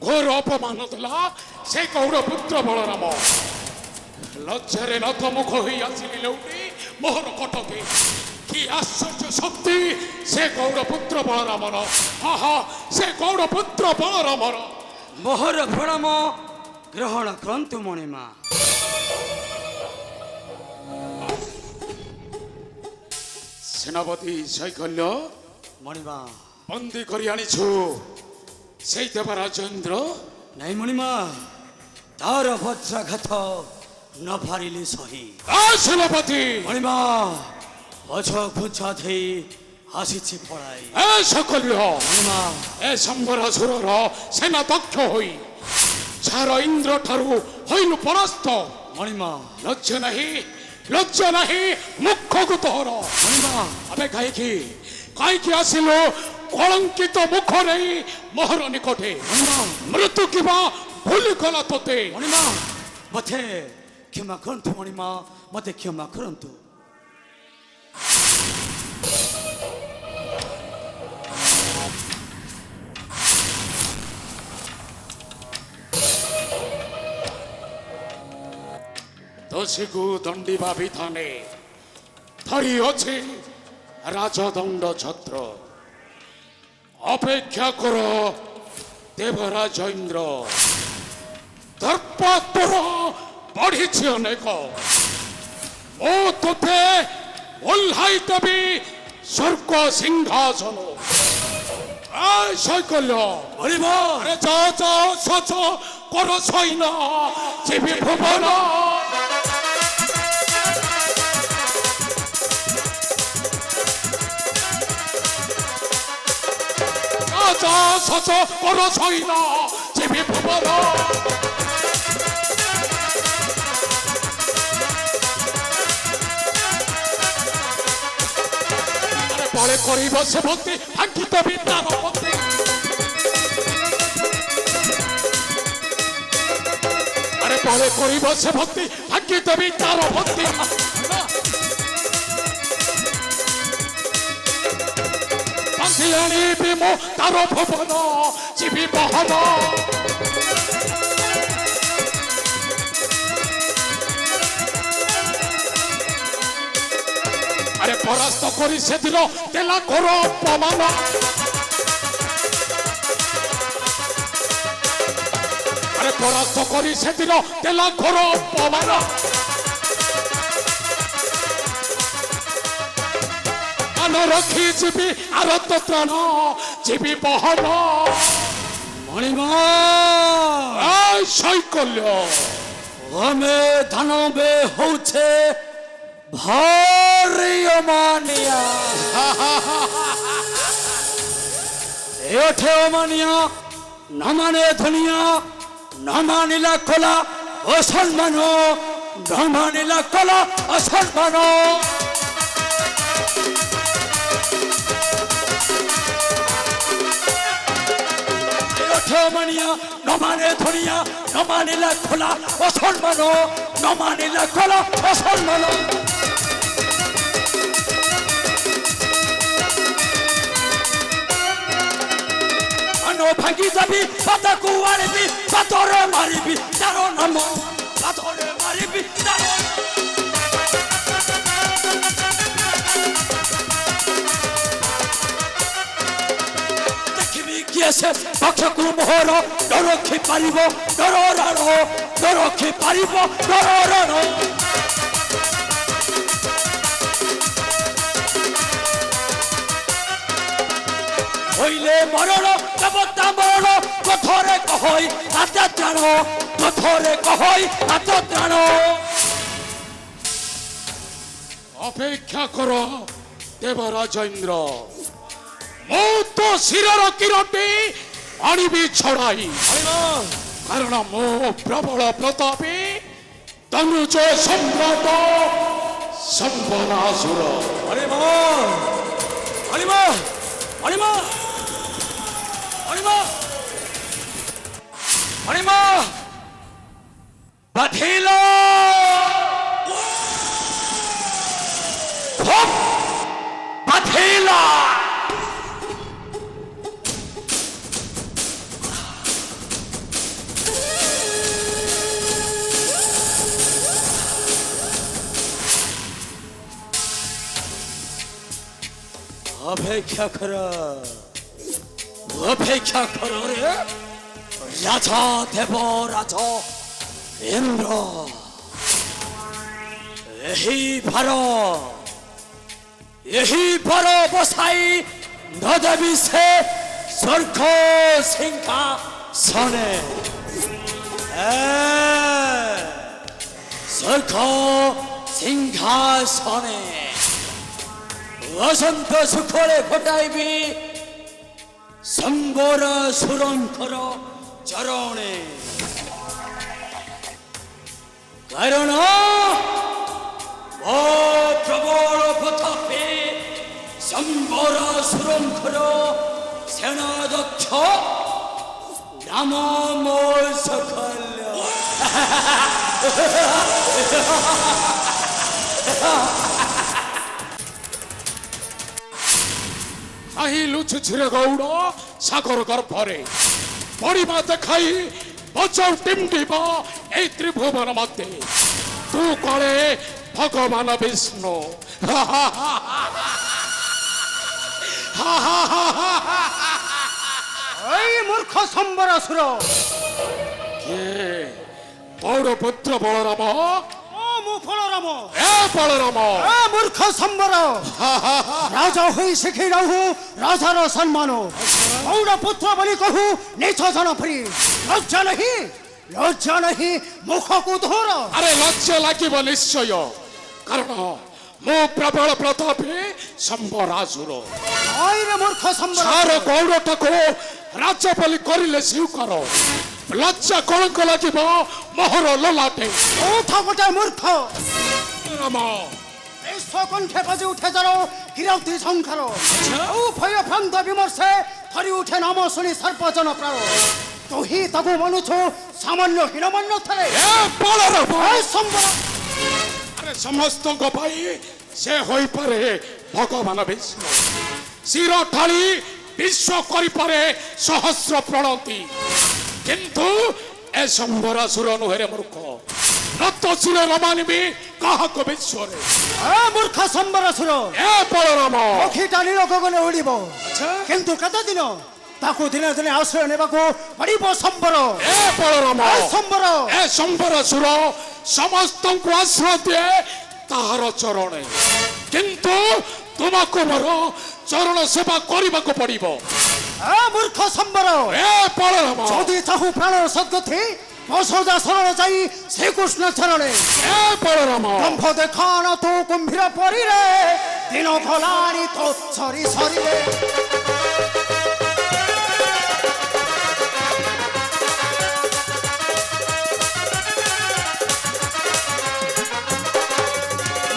ଘୋର ଅପମାନ ଦେଲା ସେ ଗୌରପୁତ୍ର ବଳରାମ। ଲଜ୍ଜାରେ ନତମୁଖ ହୋଇ ଆସିଲି ଲେଉଟି ମୋହର କଟକେ। କି ଆଶ୍ଚର୍ଯ୍ୟ ଶକ୍ତି ସେ ଗୌରପୁତ୍ର ବଳରାମର। ହଁ ହଁ, ସେ ଗୌରପୁତ୍ର ବଳରାମର। ମୋହର ପ୍ରଣାମ ଗ୍ରହଣ କରନ୍ତୁ ମଣିମା। ସେନାପତି ଶୈକଲ୍ୟ, ମଣିମା। ବନ୍ଦୀ କରି ଆଣିଛୁ ସେଇ ଦେବରାଜ ଇନ୍ଦ୍ର? ନାଇଁ ମଣିମା, ତାର ବଜ୍ରାଘାତ ନ ପାରିଲେ ସହି। ସେନାପତି ମଣିମା, ପଛ ଘୁଞ୍ଚା ଦେଇ ଆସିଛି ପଳାଇ। ଶୈକଲ୍ୟ, ମଣିମା, ଏ ସମ୍ବରାସୁରର ସେନା ଦକ୍ଷ ହୋଇ ଯାହାର ଇନ୍ଦ୍ର ଠାରୁ ହୋଇଲୁ ପରାସ୍ତ। ମଣିମା, ଲଜ୍ଜା ନାହିଁ, ଲଜ୍ଜା ନାହିଁ ମୁଖକୁ ତୋର। ମଣିମା, ଆମେ କାହିଁକି ଆସିଲୁ କଳଙ୍କିତ ମୁଖ ନେଇ ମୋହର ନିକଟେ? ମଣିମା, ମୃତ୍ୟୁ କିମ୍ବା ଭୁଲି ଗଲା ତୋତେ? ମଣିମା, ମତେ କ୍ଷମା କରନ୍ତୁ ମଣିମା, ମତେ କ୍ଷମା କରନ୍ତୁ। ଦୋଷୀକୁ ଦଣ୍ଡିବା ବିଧାନେ ଧରି ଅଛି ରାଜଦଣ୍ଡ ଛତ୍ର। ଅପେକ୍ଷା କର ଦେବରାଜ ଇନ୍ଦ୍ର। ଦର୍ପ ତୋର ବଢିଛି ଅନେକ। ମୁଁ ତୋତେ ଓହ୍ଲାଇ ଦେବି ସ୍ୱର୍ଗ ସିଂହାସନ। ଶୈକଲ୍ୟ, ମଣିମା, ଯାଅ ସଚ କର ସୈନ ଯିବି ଭୁବନ। ସଚ କର ସୈନ ଯିବି ଭୁବନ। পরে করিব সে ভক্তি ভাঙ্গি দেবি তার ভক্তি। আরে পরে করিব সে ভক্তি ভাঙ্গি দেবি তার ভক্তি। বান্ধি আনিবি মো তার ভুবন জীবি বহন। আরে পরাস্ত করি সেদিন দেলা ঘোর অপমান। আরে পরাস্ত করি সেদিন দেলা ঘোর অপমান। মান রক্ষি জীবি আরত প্রাণ জীবি বহন। মণিমা, শৈকল্য, ଆମେ ଦାନବେ ହଉଛେ ଭାରି ଅମାନିଆ। ଏଠେ ଅମାନିଆ ନ ମାନେ ଧନିଆ, ନ ମାନିଲା କଲା ଅସମ୍ମାନ, ନ ମାନିଲା କଲା ଅସମ୍ମାନ। মানিয়া ন মানে ধনিয়া, ন মানিলা খোলা অসম্মান, ন মানিলা খোলা অসম্মান। ভাঙ্গি যাবি পাতাকু আনিবি, পাথরে মারিবি তার নাম, পাথরে মারিবি তার নাম। কিয়েছে পক্ষকু মোহর নরক্ষি পারিব নররাণ, নরক্ষি পারিব নররাণ। হইলে মরণ দেবতা মরণ, কথরে কহই হাতে ত্রাণ, কথরে কহই হাতে ত্রাণ। অপেক্ষা কর দেবরাজ ইন্দ্র। ମୁଁ ତ ଶିରର କିରଟି ଆଣିବି ଛଡ଼ାଇ। କାରଣ ମୁଁ ପ୍ରବଳ ପ୍ରତାପୀ ତନୁଜ ସମ୍ରାଟ ସମ୍ବରାସୁର। ବାଧିଲ ବାଧିଲ অপেক্ষা কর অপেক্ষা কর রে রাজা দেব রাজা ইন্দ্র यही भरो बसाई नदबी से स्वर्ग सिंहासने स्वर्ग सिंहासने वसंत सुखरे घटाइबी संबर सुरंकर चरणे कारण ও প্রবল প্রতাপে সম্বর সুরঙ্খর সেনাধ্যক্ষ নাম মোর সকল আহি লুচুছিরে গৌড় সাগর গর্ভরে পরিমা দেখাই বচাও টিমটিব এই ত্রিভুবন মধ্যে তু করে ভগবান বিষ্ণু এই মূর্খ সম্বরাসুর কে পৌর পুত্র বলরাম ও মুফলরাম এ বলরাম এ মূর্খ সম্বর রাজা হই শিখি রহু রাজার সম্মান গৌড় পুত্র বলি কহু নিছ জনপ্রি লজ্জা নহি মুখକୁ ধর আরে লজ্জা লাগিব নিশ্চয় কারণ মো প্রবল প্রতাপে সম্বরাসুর আইরে মূর্খ সম্বর সার গৌড়টাকে রাজ্য বলি করিলে স্বীকার লজ্জা কলঙ্ক লাগিব মোহর ললাটে ও থাকতে মূর্খ রাম বিশ্বকণ্ঠে বাজে উঠে যার কিরতি সংখার ও ভয় ভ্রান্ত বিমর্শে ধরি উঠে নাম শুনি সর্বজন প্রাণ তুহি তাকু মানুছ সামান্য হীনমান্য থরে এ বলরাম এই সম্বর আরে সমস্তଙ୍କ ପାଇଁ ସେ ହୋଇପାରେ ଭଗବାନ ବିଷ୍ଣୁ ଶିର ଢାଳି ବିଶ୍ୱ କରିପାରେ ସହସ୍ର ପ୍ରଣତି କିନ୍ତୁ ଏ ସମ୍ବରାସୁର ନୁହେଁ ମୂର୍ଖ ରକ୍ତ ଶିର ରମାନିବି କାହାକୁ ବିଶ୍ୱରେ এ মূর্খ সম্বরাসুর ଏ ବଳରାମ পক্ষীটা নীল গগনে উড়িব কিন্তু কেতে দিন তাকু দিনে দিনে আশ্রয় নেবাকু পড়িব সম্বর ଏ ବଳରାମ এ সম্বর ଏ ସମ୍ବରାସୁର ସମସ୍ତଙ୍କୁ ଆଶ୍ରୟ ଦିଏ ତାହାର ଚରଣେ କିନ୍ତୁ ତୁମକୁ ମୋର ଚରଣ ସେବା କରିବାକୁ ପଡିବ এ মূর্খ সম্বর ଏ ବଳରାମ যদি চাহু প্রাণ সদ্গতি বসজা শরণ যাই শ্রীকৃষ্ণ চরণে ଏ বଳরাম ব্রহ্ম দেখান তো কুম্ভীর পরিরে দিন ভলানি তো সরি সরিরে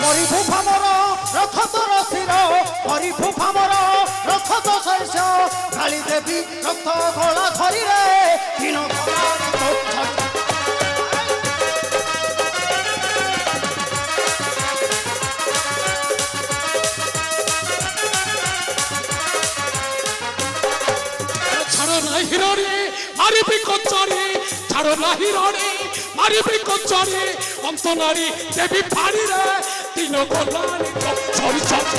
মরিভু ভামর রক্ষত রথির মরিভু ভামর রক্ষত শৈশ কালী দেবী রক্ত ঘোড়া ধরিরে দিন ভলানি তো সরি ছাড়ো না হিরণে মারিবি কঞ্চরে ছাড়ো না হিরণে মারিবি কঞ্চরে অন্ত নারী দেবী ফাড়িরে দিন গলানি সরি সরি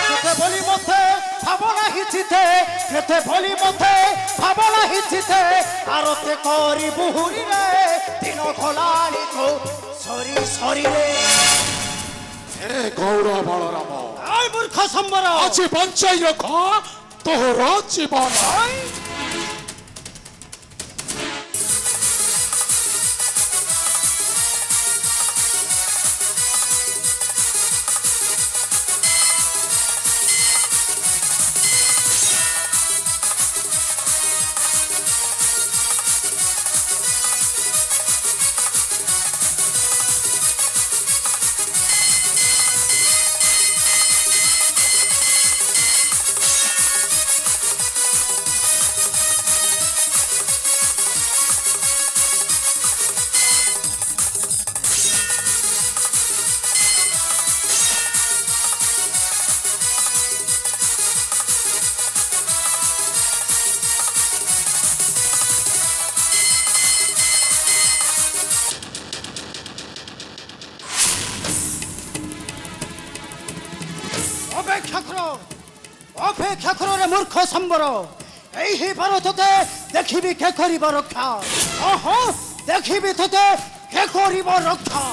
কেতে বলি মধ্যে ভাবনা হিচিতে কেতে বলি মধ্যে ভাবনা হিচিতে আরতে করি বুহুরি রে দিন খোলানি তো সরি সরি রে এ গৌর বলরাম আই মূর্খ সম্বর আছে বঞ্চাই রখ তোর জীবন অপেক্ষা কর রে মূর্খ সম্বর এই হি ভারততে দেখিবি কে করিব রক্ষা ওহ দেখিবি তোতে কে করিব রক্ষা